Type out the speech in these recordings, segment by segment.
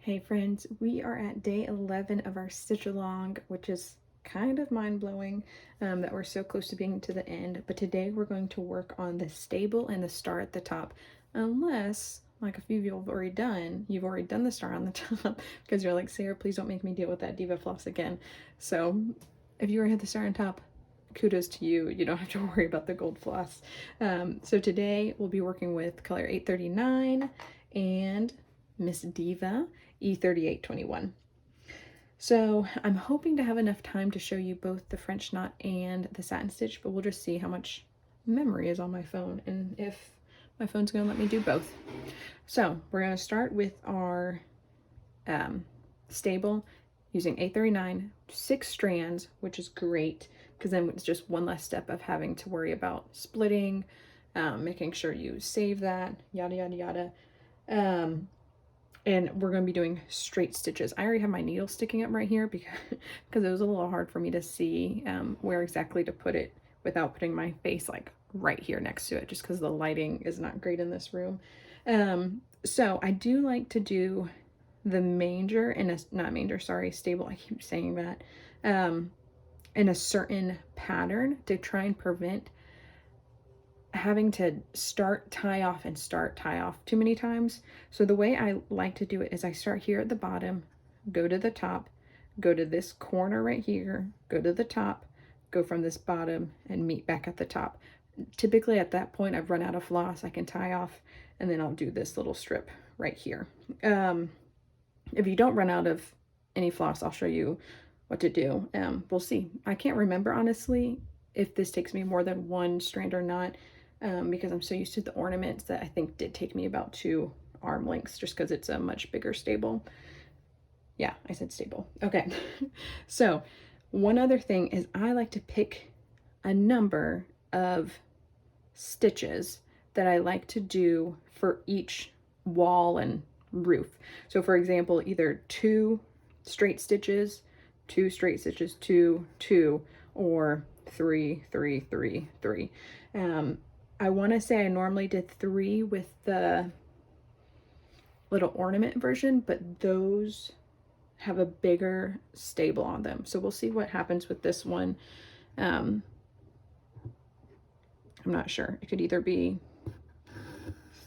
Hey friends, we are at day 11 of our stitch along, which is kind of mind-blowing that we're so close to being to the end. But today we're going to work on the stable and the star at the top, unless, like a few of you have already done, you've already done the star on the top because you're like, Sarah, please don't make me deal with that diva floss again. So if you already had the star on top, kudos to you. You don't have to worry about the gold floss. So today we'll be working with color 839 and Miss Diva E3821. So I'm hoping to have enough time to show you both the French knot and the satin stitch, but we'll just see how much memory is on my phone and if my phone's gonna let me do both. So we're gonna start with our stable using 839, 6 strands, which is great because then it's just one less step of having to worry about splitting, making sure you save that, yada yada yada. And we're going to be doing straight stitches. I already have my needle sticking up right here because it was a little hard for me to see where exactly to put it without putting my face like right here next to it, just because the lighting is not great in this room. So I do like to do the manger in a, not manger, sorry, stable, I keep saying that, in a certain pattern to try and prevent having to start, tie off, and start, tie off too many times. So the way I like to do it is I start here at the bottom, go to the top, go to this corner right here, go to the top, go from this bottom, and meet back at the top. Typically at that point I've run out of floss, I can tie off, and then I'll do this little strip right here. If you don't run out of any floss, I'll show you what to do. We'll see. I can't remember honestly if this takes me more than one strand or not. Because I'm so used to the ornaments that I think did take me about 2 arm lengths just because it's a much bigger stable. Yeah, I said stable. Okay. So one other thing is I like to pick a number of stitches that I like to do for each wall and roof. So for example, either 2 straight stitches, 2 straight stitches, 2, 2, or 3, 3, 3, 3. I want to say I normally did 3 with the little ornament version, but those have a bigger stable on them. So we'll see what happens with this one. I'm not sure. It could either be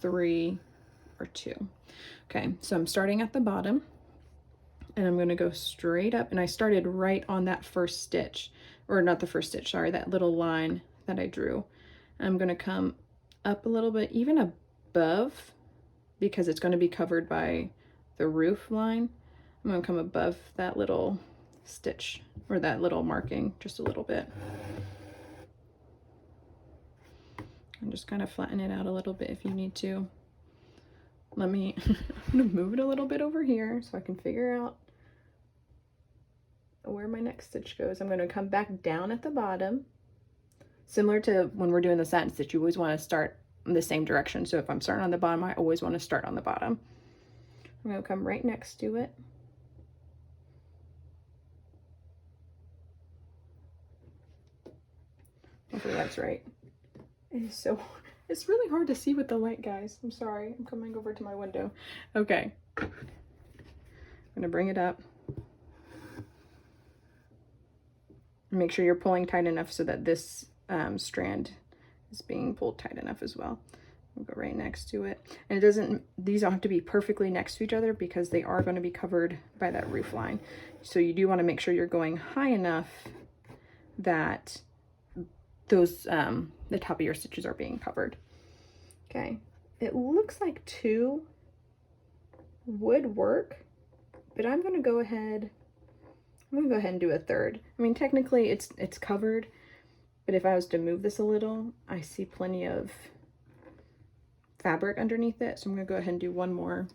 3 or 2. Okay, so I'm starting at the bottom and I'm going to go straight up, and I started right on that first stitch, or not the first stitch, sorry, that little line that I drew. I'm going to come up a little bit, even above, because it's going to be covered by the roof line. I'm going to come above that little stitch, or that little marking, just a little bit. And just kind of flatten it out a little bit if you need to. Let me, I'm going to move it a little bit over here so I can figure out where my next stitch goes. I'm going to come back down at the bottom. Similar to when we're doing the satin stitch, you always want to start in the same direction. So if I'm starting on the bottom, I always want to start on the bottom. I'm going to come right next to it. Hopefully that's right. It's really hard to see with the light, guys. I'm sorry. I'm coming over to my window. Okay. I'm going to bring it up. Make sure you're pulling tight enough so that this strand is being pulled tight enough as well. We'll go right next to it. And it doesn't, these don't have to be perfectly next to each other because they are going to be covered by that roof line. So you do want to make sure you're going high enough that those, the top of your stitches are being covered. Okay, it looks like 2 would work, but I'm going to go ahead and do a 3rd. I mean, technically it's covered, but if I was to move this a little, I see plenty of fabric underneath it. So I'm gonna go ahead and do one more.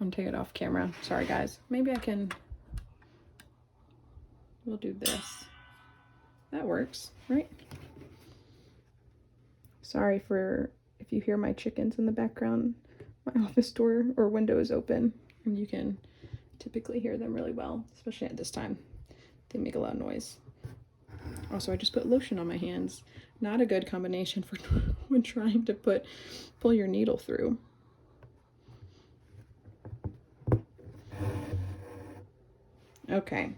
I'm gonna take it off camera. Sorry guys. Maybe we'll do this. That works, right? Sorry for if you hear my chickens in the background. My office door or window is open and you can typically hear them really well, especially at this time. They make a lot of noise. Also, I just put lotion on my hands. Not a good combination for when trying to pull your needle through. Okay,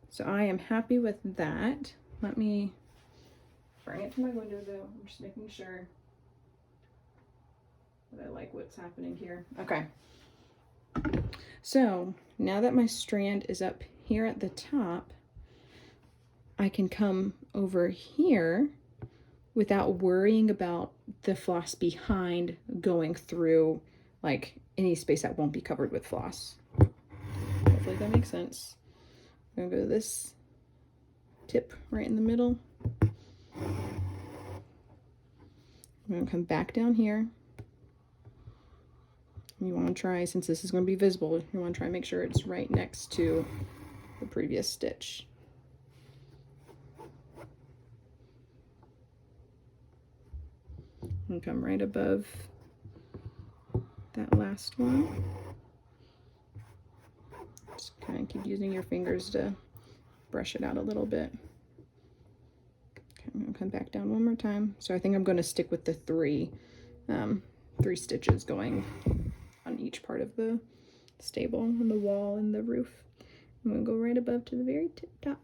so I am happy with that. Let me bring it to my window though. I'm just making sure that I like what's happening here. Okay. So now that my strand is up here at the top, I can come over here without worrying about the floss behind going through like any space that won't be covered with floss. Hopefully that makes sense. I'm gonna go to this tip right in the middle. I'm gonna come back down here. You want to try, since this is going to be visible, you want to try and make sure it's right next to the previous stitch. And come right above that last one. Just kind of keep using your fingers to brush it out a little bit. Okay, I'm going to come back down one more time. So I think I'm going to stick with the three stitches going on each part of the stable, on the wall and the roof. I'm going to go right above to the very tip top.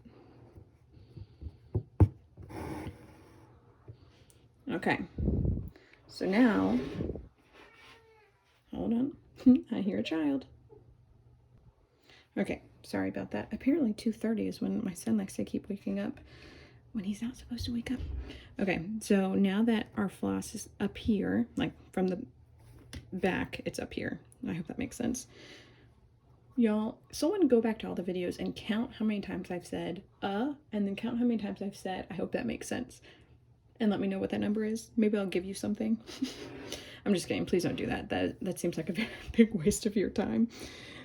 Okay, so now, hold on, I hear a child. Okay, sorry about that. Apparently 2:30 is when my son likes to keep waking up when he's not supposed to wake up. Okay, so now that our floss is up here, like from the back, it's up here. I hope that makes sense. Y'all, someone go back to all the videos and count how many times I've said, and then count how many times I've said, I hope that makes sense. And let me know what that number is. Maybe I'll give you something. I'm just kidding. Please don't do that. That seems like a very big waste of your time.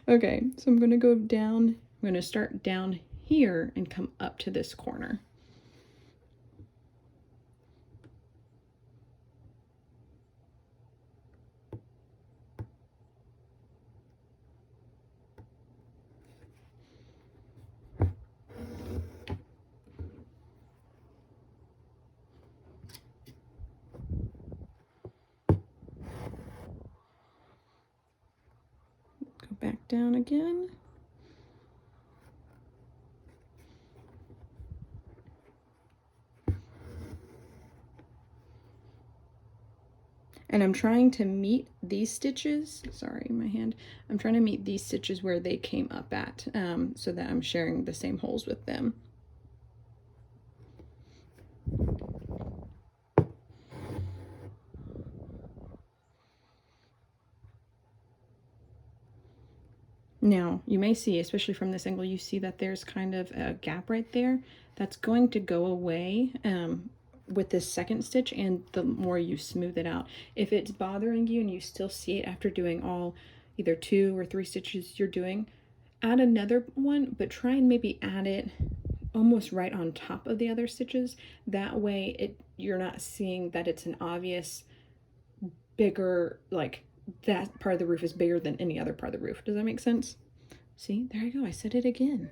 Okay, so I'm going to go down. I'm going to start down here and come up to this corner. Back down again. And I'm trying to meet these stitches, sorry, my hand. I'm trying to meet these stitches where they came up at, so that I'm sharing the same holes with them. Now, you may see, especially from this angle, you see that there's kind of a gap right there. That's going to go away with this second stitch and the more you smooth it out. If it's bothering you and you still see it after doing all either 2 or 3 stitches you're doing, add another one, but try and maybe add it almost right on top of the other stitches. That way you're not seeing that it's an obvious bigger, like that part of the roof is bigger than any other part of the roof. Does that make sense? See, there I go. I said it again.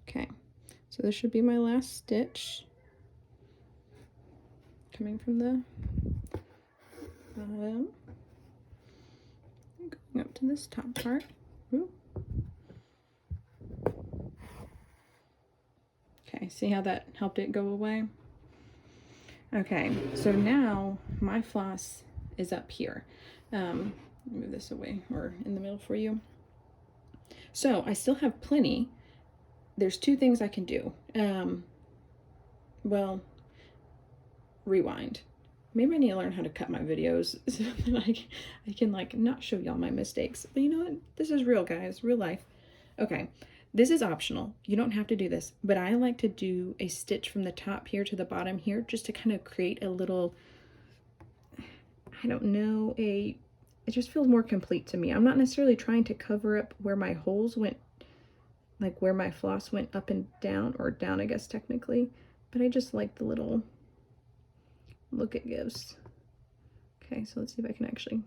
Okay, so this should be my last stitch. Coming from the bottom. Going up to this top part. Ooh. Okay, see how that helped it go away? Okay, so now my floss is up here. Move this away or in the middle for you. So I still have plenty. There's 2 things I can do. Well, rewind. Maybe I need to learn how to cut my videos so that I can like not show y'all my mistakes. But you know what? This is real, guys, real life. Okay, this is optional. You don't have to do this, but I like to do a stitch from the top here to the bottom here just to kind of create a little, I don't know, it just feels more complete to me. I'm not necessarily trying to cover up where my holes went, like where my floss went up and down, or down I guess technically, but I just like the little look it gives. Okay, so let's see if I can actually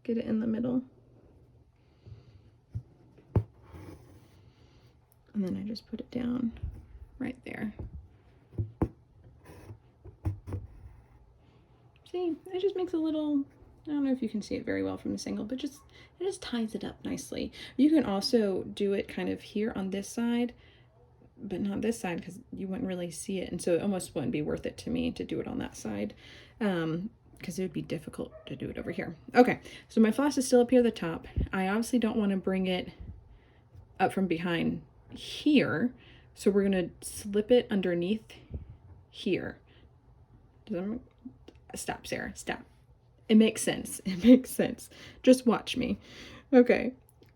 get it in the middle. And then I just put it down right there. See, it just makes a little I don't know if you can see it very well from this angle, but it just ties it up nicely. You can also do it kind of here on this side, but not this side because you wouldn't really see it. And so it almost wouldn't be worth it to me to do it on that side because it would be difficult to do it over here. Okay, so my floss is still up here at the top. I obviously don't want to bring it up from behind here. So we're going to slip it underneath here. Stop, Sarah, stop. It makes sense. It makes sense. Just watch me. Okay,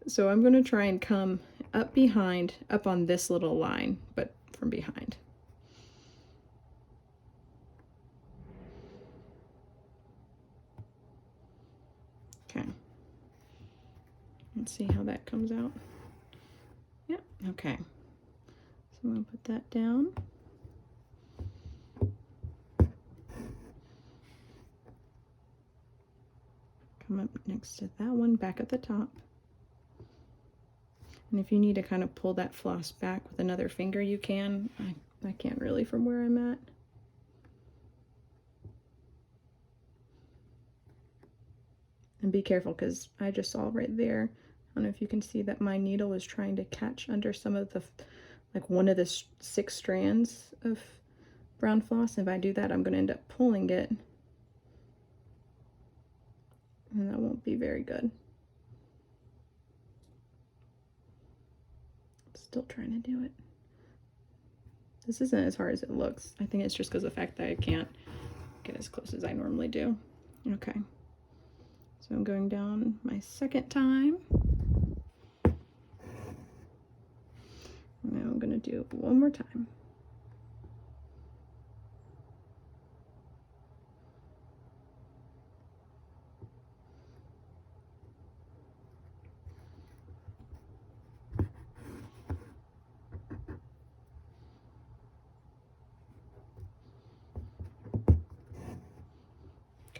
so I'm going to try and come up behind, up on this little line, but from behind. Okay. Let's see how that comes out. Yep, okay. So I'm going to put that down. Come up next to that one, back at the top. And if you need to kind of pull that floss back with another finger, you can. I can't really from where I'm at. And be careful because I just saw right there, I don't know if you can see that my needle was trying to catch under some of the, like one of the 6 strands of brown floss. If I do that, I'm going to end up pulling it. And that won't be very good. Still trying to do it. This isn't as hard as it looks. I think it's just because of the fact that I can't get as close as I normally do. Okay. So I'm going down my second time. Now I'm going to do it one more time.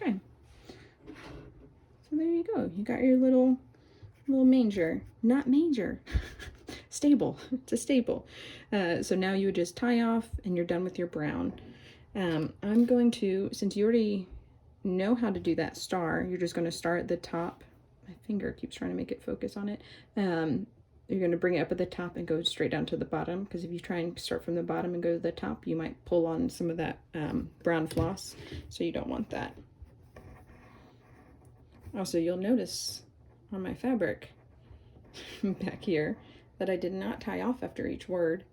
Okay. So there you go. You got your little manger. Not manger. Stable. It's a stable. So now you would just tie off and you're done with your brown. I'm going to, since you already know how to do that star, you're just going to start at the top. My finger keeps trying to make it focus on it. You're going to bring it up at the top and go straight down to the bottom, because if you try and start from the bottom and go to the top, you might pull on some of that brown floss, so you don't want that. Also, you'll notice on my fabric back here that I did not tie off after each word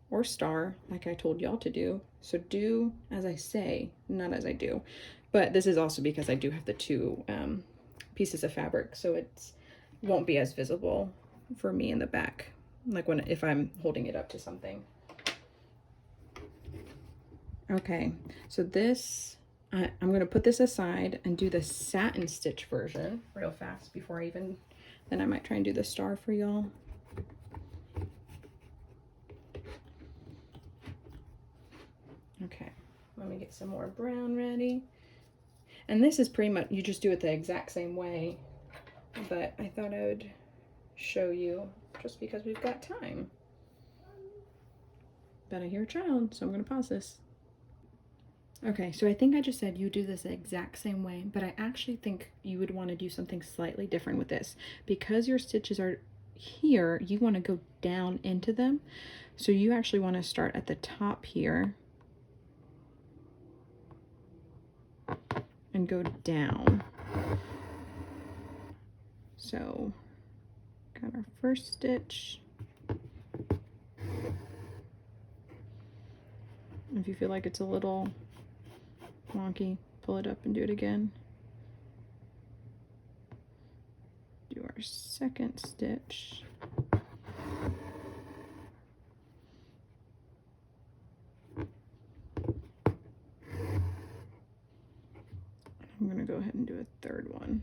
or star like I told y'all to do. So do as I say, not as I do. But this is also because I do have the 2 pieces of fabric, so it won't be as visible for me in the back, like if I'm holding it up to something. Okay, so this, I'm going to put this aside and do the satin stitch version real fast before then I might try and do the star for y'all. Okay, let me get some more brown ready. And this is pretty much, you just do it the exact same way, but I thought I would show you just because we've got time. But I hear a child, so I'm going to pause this. Okay, so I think I just said you do this the exact same way, but I actually think you would want to do something slightly different with this. Because your stitches are here, you want to go down into them. So you actually want to start at the top here and go down. So got our first stitch. If you feel like it's a little wonky, pull it up and do it again. Do our second stitch. I'm going to go ahead and do a third one.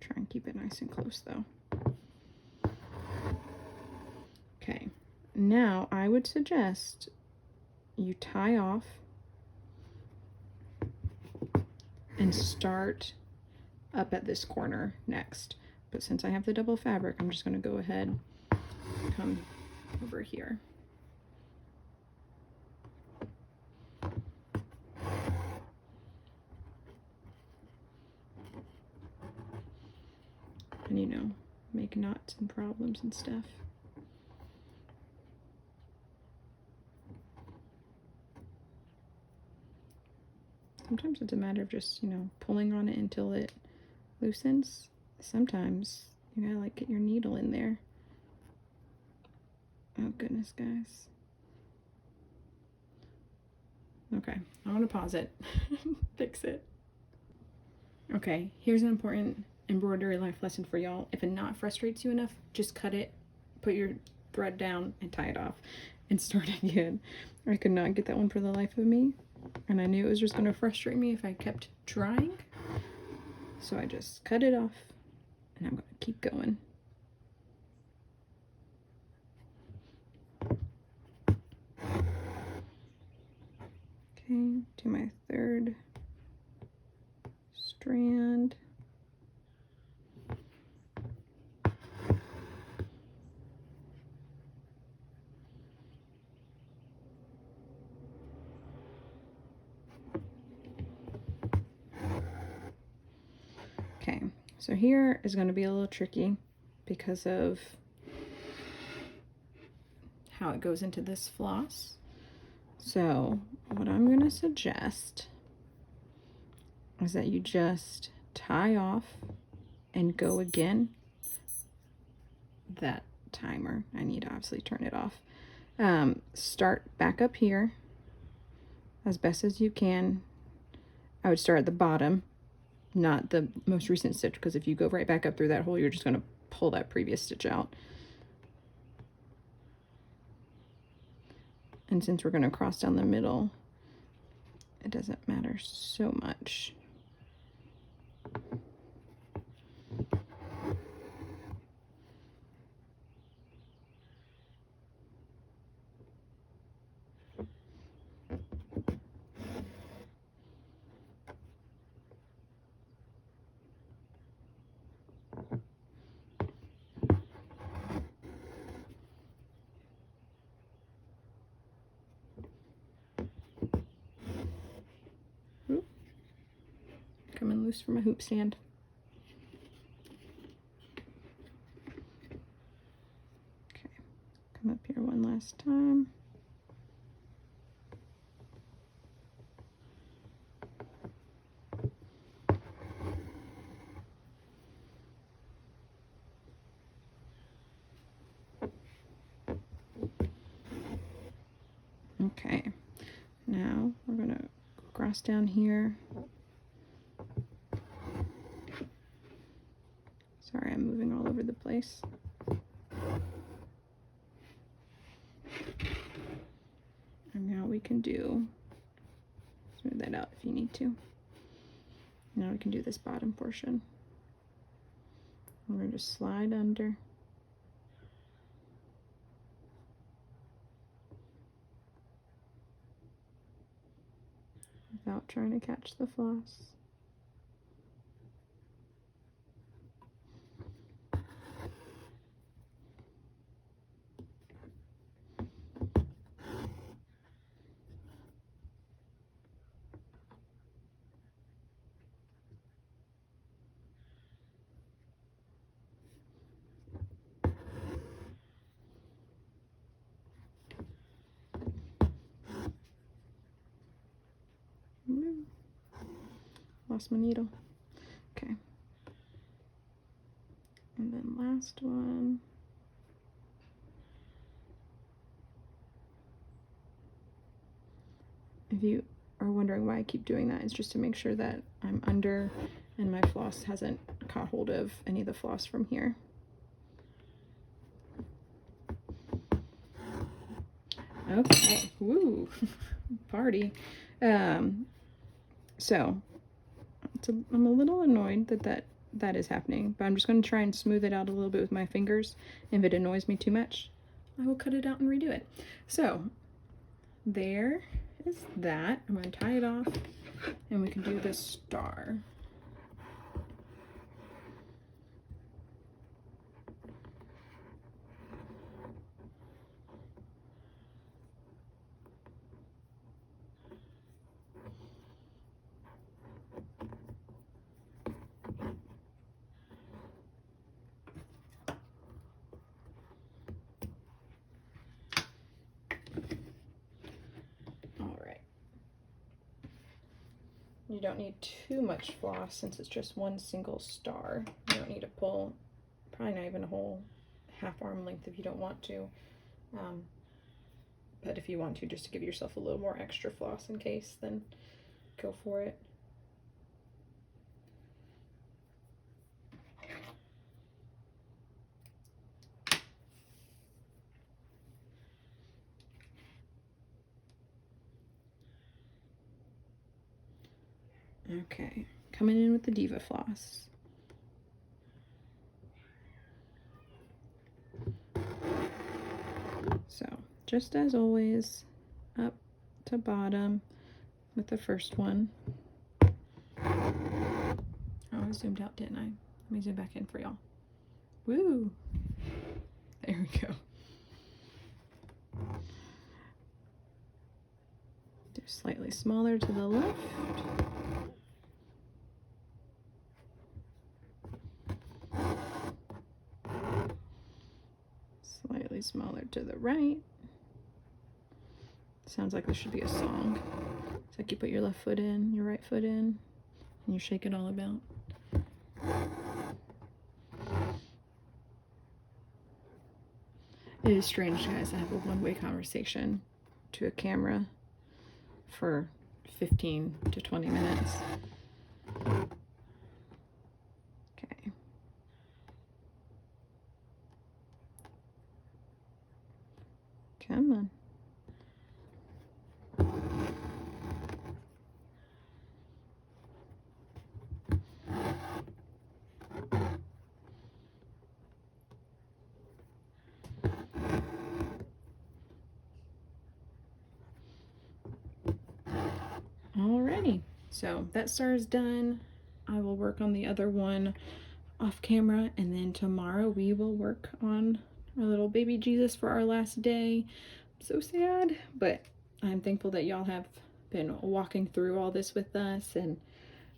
Try and keep it nice and close though. Okay, now I would suggest you tie off and start up at this corner next. But since I have the double fabric, I'm just going to go ahead and come over here. and, you know, make knots and problems and stuff. Sometimes it's a matter of just, you know, pulling on it until it loosens. Sometimes you gotta like get your needle in there. Oh goodness, guys. Okay, I want to pause it. Fix it. Okay, here's an important embroidery life lesson for y'all. If a knot frustrates you enough, just cut it, put your thread down, and tie it off, and start again. I could not get that one for the life of me, and I knew it was just going to frustrate me if I kept trying. So I just cut it off, and I'm going to keep going. Okay, do my third strand. Okay, so here is going to be a little tricky because of how it goes into this floss. So what I'm going to suggest is that you just tie off and go again. That timer, I need to obviously turn it off. Start back up here as best as you can. I would start at the bottom, not the most recent stitch, because if you go right back up through that hole, you're just going to pull that previous stitch out. And since we're going to cross down the middle, it doesn't matter so much. Coming loose from a hoop stand. Okay, come up here one last time. Okay, now we're gonna cross down here. Sorry, I'm moving all over the place. And now we can smooth that out if you need to. Now we can do this bottom portion. We're going to just slide under. Without trying to catch the floss. Lost my needle. Okay. And then last one. If you are wondering why I keep doing that, it's just to make sure that I'm under and my floss hasn't caught hold of any of the floss from here. Okay, woo, party. So I'm a little annoyed that is happening, but I'm just going to try and smooth it out a little bit with my fingers. If it annoys me too much, I will cut it out and redo it. So there is that. I'm going to tie it off, and we can do this star. You don't need too much floss since it's just one single star. You don't need to pull, probably not even a whole half arm length if you don't want to. But if you want to, just to give yourself a little more extra floss in case, then go for it. Okay, coming in with the Diva floss. So, just as always, up to bottom with the first one. Oh, I zoomed out, didn't I? Let me zoom back in for y'all. Woo! There we go. Do slightly smaller to the left. Slightly smaller to the right. Sounds like this should be a song. It's like you put your left foot in, your right foot in, and you shake it all about. It is strange, guys, to have a one-way conversation to a camera for 15 to 20 minutes. Okay. Come on. Alrighty, so that star is done. I will work on the other one off camera, and then tomorrow we will work on our little baby Jesus for our last day. I'm so sad, but I'm thankful that y'all have been walking through all this with us, and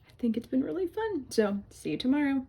I think it's been really fun. So see you tomorrow.